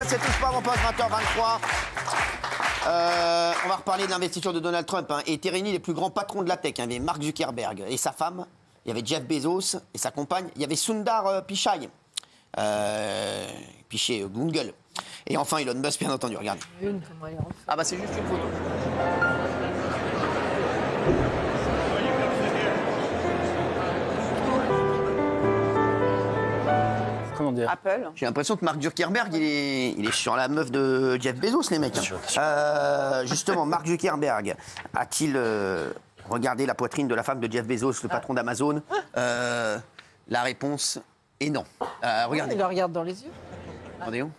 c'est tout pas mon poste, 20h23. On va reparler de l'investiture de Donald Trump. Hein, et était réunis les plus grands patrons de la tech. Hein. Il y avait Mark Zuckerberg et sa femme. Il y avait Jeff Bezos et sa compagne. Il y avait Sundar Pichai. Pichai Google. Et enfin Elon Musk, bien entendu. Regardez. Ah bah c'est juste une photo. Comment dire ? Apple. J'ai l'impression que Mark Zuckerberg, il est sur la meuf de Jeff Bezos, les mecs. Justement, Mark Zuckerberg a-t-il regardé la poitrine de la femme de Jeff Bezos, le patron d'Amazon ? La réponse est non. Regardez. Il le regarde dans les yeux. Attendez où ?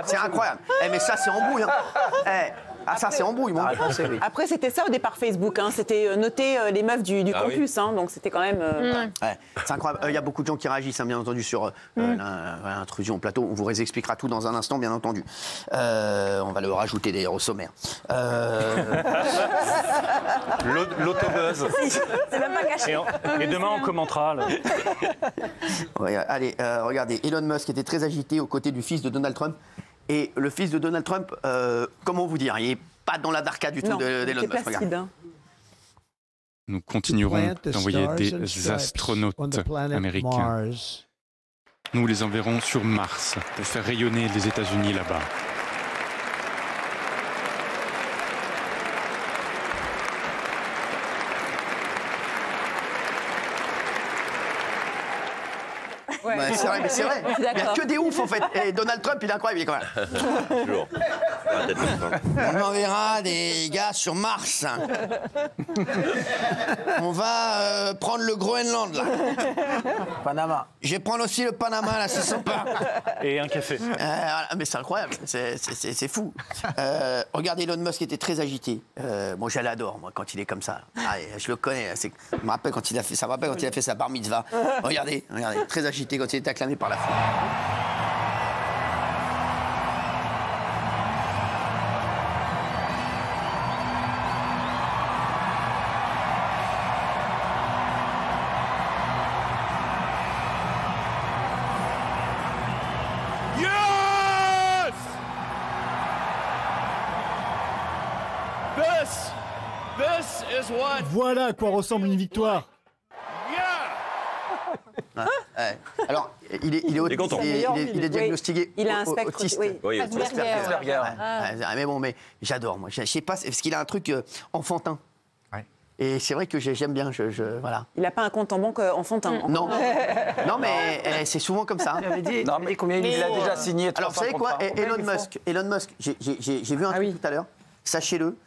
C'est incroyable. Mais ça, c'est embrouille. Ça, c'est embrouille, moi. Après, c'était ça au départ Facebook. Hein. C'était noter les meufs du campus. Hein. Donc, c'était quand même... C'est incroyable. Il y a beaucoup de gens qui réagissent, hein, bien entendu, sur l'intrusion au plateau. On vous expliquera tout dans un instant, bien entendu. On va le rajouter, d'ailleurs, au sommaire. L'autobuzz. C'est même pas caché. Et demain, on commentera. Là. Ouais, allez, regardez. Elon Musk était très agité aux côtés du fils de Donald Trump. Et le fils de Donald Trump, comment vous dire, il n'est pas dans la darka du tout d'Elon Musk. Placide, hein. Nous continuerons d'envoyer des astronautes américains. Nous les enverrons sur Mars pour faire rayonner les États-Unis là-bas. Ouais. Bah, c'est vrai, mais c'est vrai. Il n'y a que des oufs, en fait. Et Donald Trump, il est incroyable, il est quand même. Toujours. On enverra des gars sur Mars. On va prendre le Groenland, là. Panama. Je vais prendre aussi le Panama, là, c'est sympa. Et un café. Voilà, mais c'est incroyable, c'est fou. Regardez, Elon Musk était très agité. Moi, je l'adore, moi, quand il est comme ça. Ah, je le connais. Je me rappelle quand il a fait sa bar mitzvah. Regardez, très agité quand il est acclamé par la foule. Voilà à quoi ressemble une victoire. Alors, il est diagnostiqué il a un spectre autiste. Oui, Asperger. Mais bon, mais j'adore, moi. Je sais pas, parce qu'il a un truc enfantin. Et c'est vrai que j'aime bien, voilà. Il n'a pas un compte en banque enfantin. Non, mais c'est souvent comme ça. Non, mais combien il a déjà signé? Alors, vous savez quoi, Elon Musk, j'ai vu un truc tout à l'heure. Sachez-le,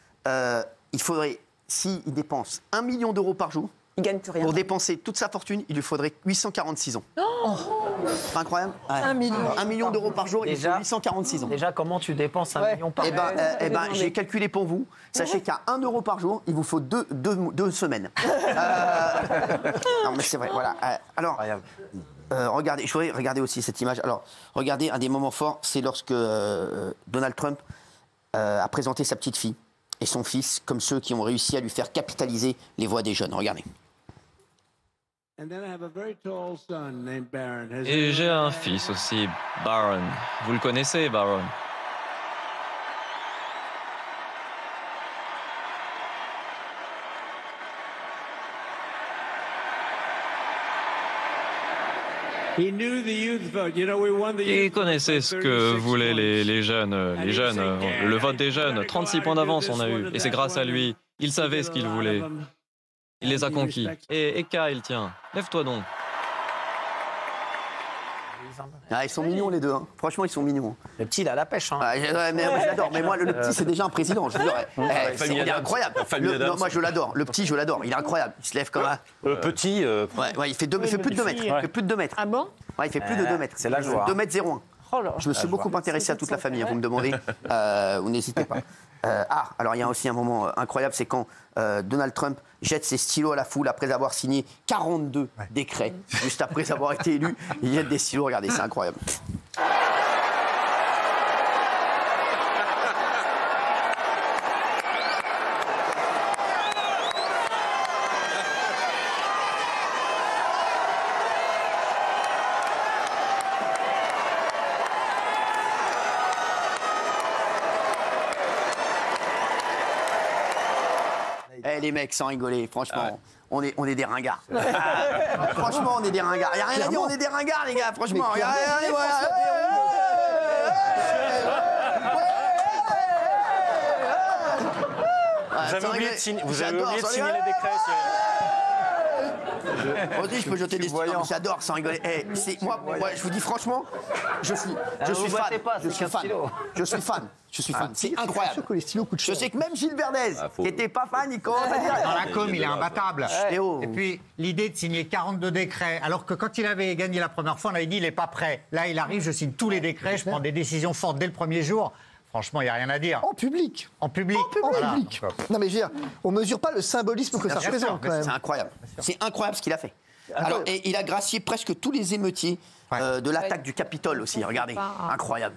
il faudrait, s'il dépense 1 million d'euros par jour, il gagne plus rien. Pour dépenser toute sa fortune, il lui faudrait 846 ans. C'est incroyable. 1 million. 1 million d'euros par jour, il faut 846 ans. Déjà, comment tu dépenses 1 million par jour? J'ai calculé pour vous. Sachez qu'à 1 euro par jour, il vous faut deux semaines. Non, mais c'est vrai, voilà. Alors, regardez, je voudrais regarder aussi cette image. Alors, regardez, un des moments forts, c'est lorsque Donald Trump a présenté sa petite fille et son fils comme ceux qui ont réussi à lui faire capitaliser les voix des jeunes. Regardez. Et j'ai un fils aussi, Baron. Vous le connaissez, Baron? Il connaissait ce que voulaient les jeunes. Le vote des jeunes, 36 points d'avance on a eu. Et c'est grâce à lui. Il savait ce qu'il voulait. Il les a conquis. Et Kyle, tiens, lève-toi donc. Ils sont mignons les deux, hein. Franchement ils sont mignons. Le petit il a la pêche. Hein. Mais moi, je l'adore, mais moi le petit c'est déjà un président, je vous dirais. Il est incroyable. Non, moi je l'adore, le petit je l'adore, il est incroyable. Il se lève comme un... Petit... il fait plus de 2 mètres. Il fait plus de 2 mètres. Ah bon? Il fait plus de 2 mètres. C'est la joie. 2 mètres 01. Oh là. Je me suis beaucoup intéressé à toute la famille, vous me demandez. Vous n'hésitez pas. Alors il y a aussi un moment incroyable, c'est quand Donald Trump jette ses stylos à la foule après avoir signé 42 décrets. Juste après avoir été élu, il jette des stylos, regardez, c'est incroyable. les mecs, sans rigoler, franchement, on est des ringards. Franchement, on est des ringards. Il n'y a rien à dire, on est des ringards, les gars, franchement. Regardez, voilà. Vous avez oublié de signer les décrets. Aujourd'hui, je peux jeter des stylos. J'adore, sans rigoler. Moi, je vous dis franchement, je suis fan. Je suis fan. C'est incroyable. Je sais que même Gilles Verdez, qui n'était pas fan, il commence à dire. Dans la com, il est imbattable. Et puis, l'idée de signer 42 décrets, alors que quand il avait gagné la première fois, on avait dit il n'est pas prêt. Là, il arrive, je signe tous les décrets, je prends des décisions fortes dès le premier jour. Franchement, il n'y a rien à dire. En public. Voilà. Non, mais je veux dire, on ne mesure pas le symbolisme que ça représente, quand même. C'est incroyable. C'est incroyable ce qu'il a fait. Alors, et il a gracié presque tous les émeutiers de l'attaque du Capitole aussi. Regardez, incroyable.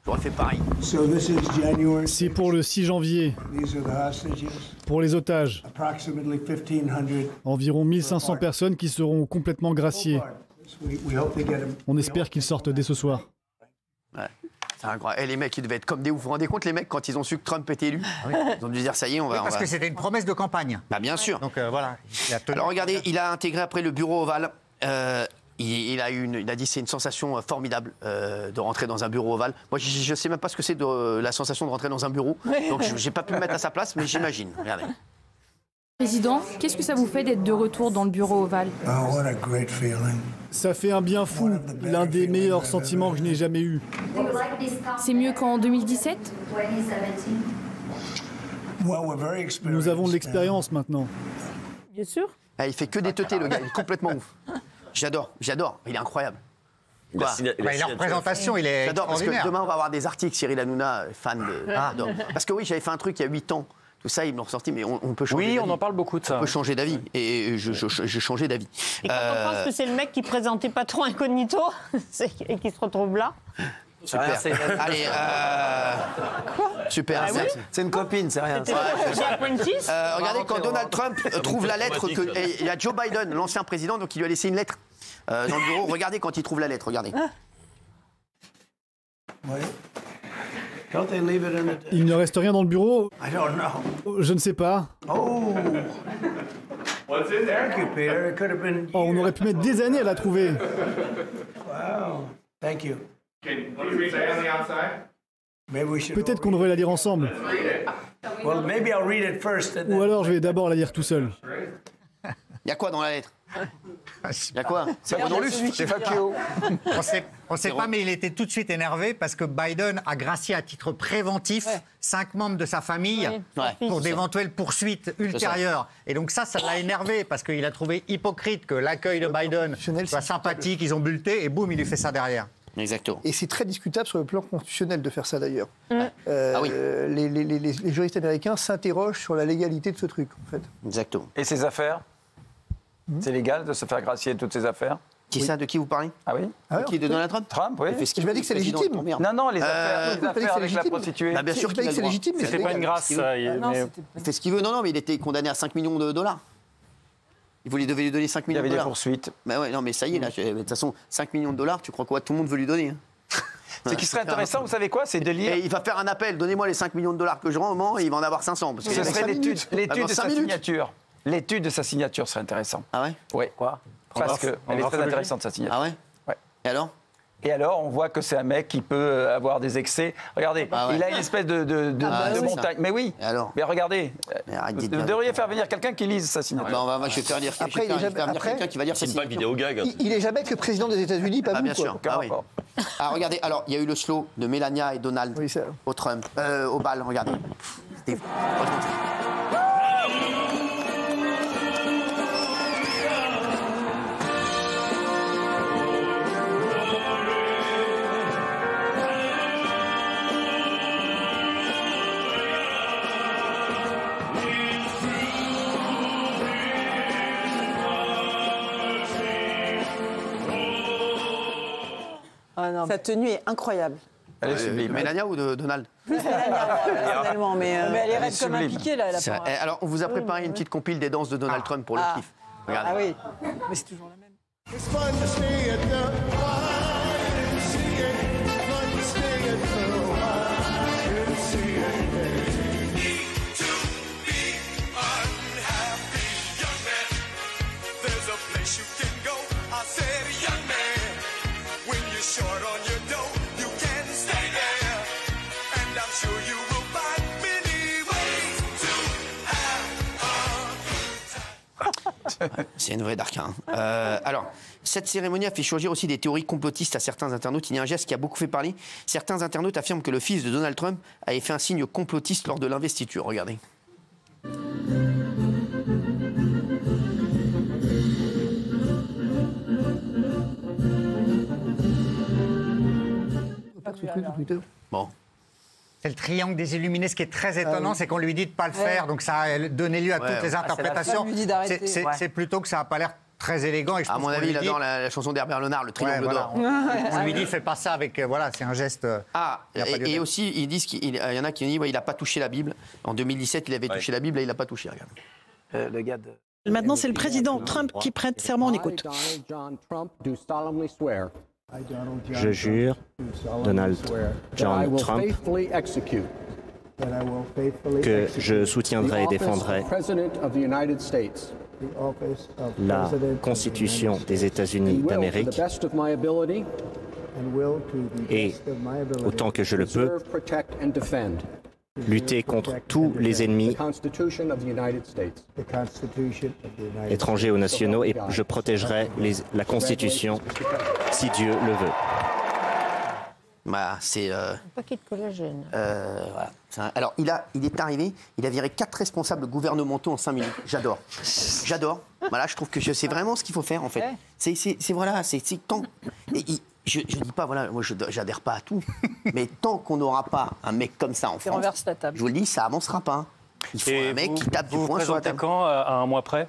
J'aurais fait pareil. C'est pour le 6 janvier. Pour les otages. Environ 1500 personnes qui seront complètement graciées. On espère qu'ils sortent dès ce soir. Ouais. C'est incroyable. Et les mecs, ils devaient être comme des ouf. Vous vous rendez compte, les mecs, quand ils ont su que Trump était élu, ils ont dû dire ça y est, on va. Parce que c'était une promesse de campagne. Bah, bien sûr. Donc voilà. Alors regardez, il a intégré après le bureau ovale. Il a dit c'est une sensation formidable de rentrer dans un bureau ovale. Moi, je ne sais même pas ce que c'est la sensation de rentrer dans un bureau. Donc je n'ai pas pu me mettre à sa place, mais j'imagine. Regardez. Président, qu'est-ce que ça vous fait d'être de retour dans le bureau ovale? Ça fait un bien fou, l'un des meilleurs sentiments que je n'ai jamais eu. C'est mieux qu'en 2017? Nous avons de l'expérience maintenant. Bien sûr. Il fait que des teutés, le gars, il est complètement ouf. J'adore, il est incroyable. La représentation, il est J'adore, parce que extraordinaire. demain, on va avoir des articles, Cyril Hanouna, fan de... J'adore. Parce que oui, j'avais fait un truc il y a 8 ans. Tout ça, ils me l'ont ressorti, mais on peut changer d'avis. Oui, on en parle beaucoup de ça. On peut changer d'avis. Et j'ai changé d'avis. Et quand on pense que c'est le mec qui présentait Patron Incognito et qui se retrouve là. Super. Allez, super. Ah oui, c'est une copine, c'est rien. Regardez, quand Donald Trump trouve la lettre, il y a Joe Biden, l'ancien président, donc il lui a laissé une lettre dans le bureau. Regardez quand il trouve la lettre, regardez. Il ne reste rien dans le bureau? Je ne sais pas. Oh, on aurait pu mettre des années à la trouver. Peut-être qu'on devrait la lire ensemble. Ou alors je vais d'abord la lire tout seul. Il y a quoi dans la lettre? Il y a quoi? C'est Renaud Luce. C'est Facchio. On ne sait pas, mais il était tout de suite énervé parce que Biden a gracié à titre préventif 5 membres de sa famille pour d'éventuelles poursuites ultérieures. Et donc ça l'a énervé parce qu'il a trouvé hypocrite que l'accueil de Biden soit sympathique, ils ont bulleté et boum, il lui fait ça derrière. Exactement. Et c'est très discutable sur le plan constitutionnel de faire ça d'ailleurs. Les juristes américains s'interrogent sur la légalité de ce truc, en fait. Exactement. Et ses affaires? C'est légal de se faire gracier de toutes ses affaires? Qui ça? De qui vous parlez? Ah oui? Qui de Donald Trump? Trump, oui. Je m'as dit que c'est légitime. Non, les affaires avec la prostituée. Bien sûr qu'il a c'est légitime. C'était pas une grâce. Il fait ce qu'il veut. Non, mais il était condamné à 5 millions de dollars. Il devait lui donner 5 millions de dollars. Il y avait des poursuites. Mais ça y est, là. De toute façon, 5 millions de dollars, tu crois quoi? Tout le monde veut lui donner. Ce qui serait intéressant, vous savez quoi? C'est de lire. Et il va faire un appel. Donnez-moi les 5 millions de dollars que je rends au moment, et il va en avoir 500. Parce que ce serait l'étude de sa signature. L'étude de sa signature serait intéressante. Ah ouais? Oui. Quoi? Parce qu'elle est très intéressante, sa signature. Ah ouais? Ouais. Et alors, on voit que c'est un mec qui peut avoir des excès. Regardez, il a une espèce de montagne. Mais oui. Et alors? Mais regardez, vous devriez faire venir quelqu'un qui lise sa signature. Je vais faire dire quelqu'un qui va dire c'est pas une vidéo gag. Il est jamais que le président des États-Unis, pas vous. Bien sûr. Regardez, alors il y a eu le slow de Melania et Donald au Trump, au bal. Regardez. C'était Sa tenue est incroyable. Elle est sublime. Melania ou de Donald? Personnellement, mais elle est raide comme un piqué, là. Alors, on vous a préparé une petite compile des danses de Donald Trump pour le kiff. Regardez. Ah oui, mais c'est toujours la même. C'est une vraie dark. Hein. Alors, cette cérémonie a fait surgir aussi des théories complotistes à certains internautes. Il y a un geste qui a beaucoup fait parler. Certains internautes affirment que le fils de Donald Trump avait fait un signe complotiste lors de l'investiture. Regardez. Bon. C'est le triangle des illuminés. Ce qui est très étonnant, c'est qu'on lui dit de ne pas le faire. Donc ça a donné lieu à toutes les interprétations. C'est plutôt que ça n'a pas l'air très élégant. Et je à pense mon avis, il dit... adore la chanson d'Herbert Léonard, le triangle d'or. On lui dit, fais pas ça avec... Voilà, c'est un geste... Et aussi, ils disent qu'il y en a qui disent il n'a pas touché la Bible. En 2017, il avait touché la Bible et il n'a pas touché. Regarde. Le gars de... Maintenant, c'est le président Trump qui prête serment. On écoute. Je jure, Donald John Trump, que je soutiendrai et défendrai la Constitution des États-Unis d'Amérique et, autant que je le peux, lutter contre tous les ennemis étrangers ou nationaux et je protégerai la Constitution si Dieu le veut. Voilà, c'est... Un paquet de collagène. Voilà. Alors, il est arrivé, il a viré 4 responsables gouvernementaux en 5 minutes. J'adore. J'adore. Voilà, je trouve que c'est vraiment ce qu'il faut faire, en fait. C'est voilà, c'est quand... Je dis pas, voilà, moi j'adhère pas à tout, mais tant qu'on n'aura pas un mec comme ça en France, renverse la table. Je vous le dis, ça avancera pas. Il faut un mec qui tape du poing sur la table. Quand à un mois près?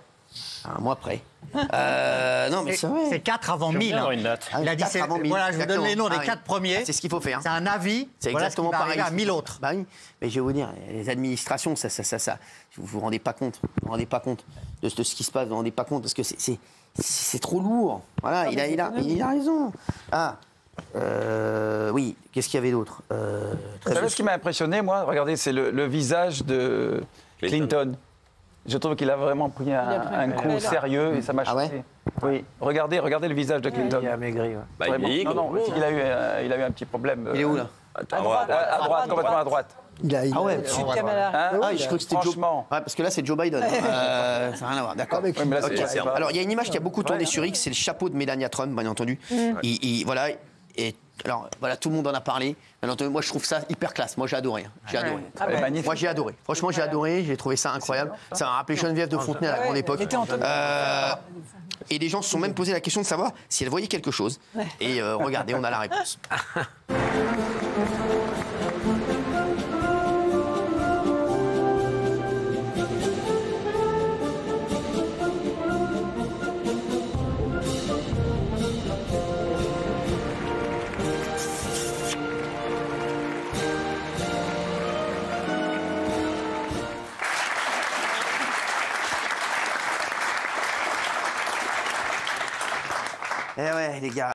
À un mois près. Non, mais c'est vrai. C'est 4 avant 1000. Hein. Une date. Il a dit, voilà, je vous donne les noms des 4 premiers. C'est ce qu'il faut faire. C'est un avis. C'est exactement pareil. À 1000 autres. Bah oui, mais je vais vous dire, les administrations, ça, vous vous rendez pas compte. Vous vous rendez pas compte de ce qui se passe. Vous vous rendez pas compte parce que c'est trop lourd. Voilà, il a raison. Oui, qu'est-ce qu'il y avait d'autre Vous savez ce qui m'a impressionné, moi? Regardez, c'est le visage de Clinton. Je trouve qu'il a vraiment pris un coup sérieux et ça m'a choqué. Oui, regardez le visage de Clinton. Il a maigri. Non, c'est qu'il a eu un petit problème. Il est où là? À droite, complètement à droite. Ah ouais, Dessus de caméra. je crois que c'était Joe. Ouais, parce que là, c'est Joe Biden. Ça n'a rien à voir, d'accord. Alors, il y a une image qui a beaucoup tourné sur X, c'est le chapeau de Melania Trump, bien entendu. Voilà. Et alors, voilà, tout le monde en a parlé. Bien entendu, moi, je trouve ça hyper classe. Moi, j'ai adoré. Moi, j'ai adoré. Franchement, j'ai adoré. J'ai trouvé ça incroyable. Ça m'a rappelé Geneviève de Fontenay à la grande époque. Et les gens se sont même posé la question de savoir si elle voyait quelque chose. Et regardez, on a la réponse. Eh ouais, les gars.